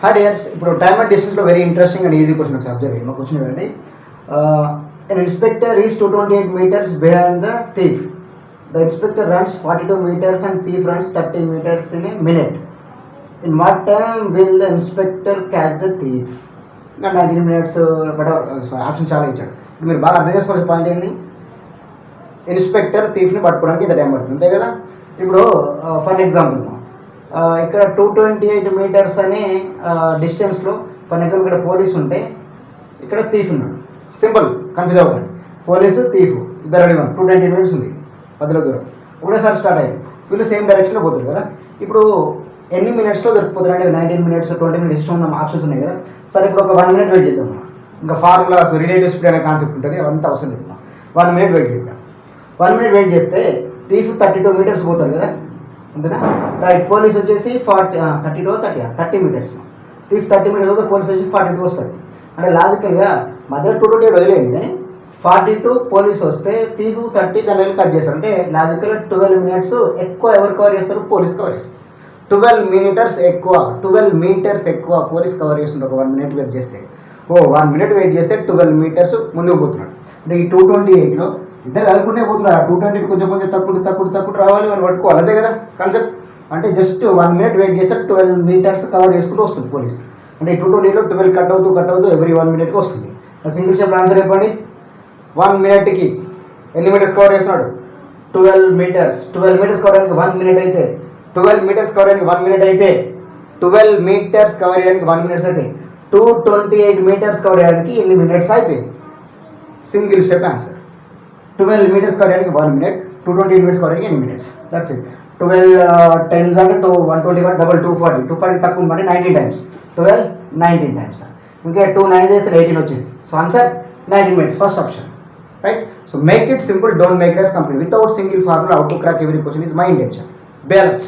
Hi dears, ఇప్పుడు time and డిస్టెన్స్లో very interesting and easy question ఒకసారి అబ్జర్వ్ చేయండి. క్వశ్చన్ ఏంటంటే an inspector is 228 meters behind the thief. The inspector runs 42 meters and thief runs 30 meters in a minute. In what time will the inspector catch the thief? 19 minutes option చాలా ఇచ్చాడు. మీరు బాగా అర్థం చేసుకోవాల్సిన point ఏంటి, inspector థీఫ్ని పట్టుకోవడానికి ఇంత time పడుతుంది అంతే కదా. ఇప్పుడు ఫర్ ఎగ్జాంపుల్ ఇక్కడ 228 మీటర్స్ అనే డిస్టెన్స్లో ఫర్ ఎగ్జాంపుల్ ఇక్కడ పోలీస్ ఉంటే ఇక్కడ థీఫ్ ఉన్నాడు. సింపుల్, కన్ఫ్యూజ్ అవ్వకండి. పోలీసు థీఫ్ ఇద్దరు అడిగి 220 మినిట్స్ ఉంది మధ్యలో దూరం. ఒకటేసారి స్టార్ట్ అయ్యింది, వీళ్ళు సేమ్ డైరెక్షన్లో పోతారు కదా. ఇప్పుడు ఎన్ని మినిట్స్లో దొరికిపోతారు అంటే 19 మినిట్స్ 20 మినిట్స్ ఇష్టం ఉన్న ఆప్షన్స్ ఉన్నాయి కదా. సరే ఇప్పుడు ఒక 1 మినిట్ వెయిట్ చేద్దాం. ఇంకా ఫార్ములాస్ రిలేటివ్ స్పీడ్ అనే కాన్సెప్ట్ ఉంటుంది, అవంతా అవసరం లేదు. 1 మినిట్ వెయిట్ చేద్దాం. 1 మినిట్ వెయిట్ చేస్తే థీఫ్ 32 మీటర్స్ పోతారు కదా అంతేనా. రైట్, పోలీస్ వచ్చేసి 30 మీటర్స్. థీఫ్ 30 మీటర్స్ పోతే పోలీస్ వచ్చి 42 వస్తుంది. అంటే లాజికల్గా మధ్య 228 వదిలేయండి, కానీ 42 పోలీస్ వస్తే థీఫ్ 30 దాని కట్ చేస్తారు. అంటే లాజికల్గా 12 మినిట్స్ ఎక్కువ ఎవరు కవర్ చేస్తారు, పోలీస్ కవర్ చేస్తారు. 12 మీటర్స్ ఎక్కువ పోలీస్ కవర్ చేస్తుంటారు. 1 మినిట్ వెయిట్ చేస్తే 1 మినిట్ వెయిట్ చేస్తే 12 మీటర్స్ ముందుకు పోతున్నాడు. అంటే ఈ 228లో ఇద్దరు కలుపుకుంటే పోతున్నారు. 220 కొంచెం తక్కువ రావాలి, వాళ్ళు పట్టుకోవాలి అంతే కదా కాన్సెప్ట్. అంటే జస్ట్ 1 మినిట్ వెయిట్ చేస్తే 12 మీటర్స్ కవర్ చేసుకుంటూ వస్తుంది పోలీస్. అంటే ఈ 220లో 12 కట్ అవుతూ ఎవ్రీ 1 మినిట్కి వస్తుంది. సింగిల్ స్టెప్ ఆన్సర్ చెప్పండి. 1 మినిట్కి ఎన్ని మీటర్స్ కవర్ చేస్తున్నాడు, 12 మీటర్స్. 12 మీటర్స్ కవర్ చేయడానికి 1 మినిట్ అయితే 12 మీటర్స్ కవర్ చేయడానికి 1 మినిట్ అయితే 12 మీటర్స్ కవర్ చేయడానికి 1 మినిట్స్ అయితే 228 మీటర్స్ కవర్ చేయడానికి ఎన్ని మినిట్స్ అయిపోయింది. Single step answer. 12 metres cover చేయడానికి 1 మినిట్, 228 మీటర్స్ కవర్ చేయడానికి ఎన్ని మినిట్స్. That's it. 12 10s అంటే 120 డబల్ 240 తక్కువ అంటే 19 టైమ్స్. 12 19 టైమ్స్. ఇంకా 2 9 చేస్తే 18 వచ్చింది. So answer 19 minutes, first option. Right. So make it simple, don't make it as complicated. Without single formula, how to crack every question is my intention. Balance.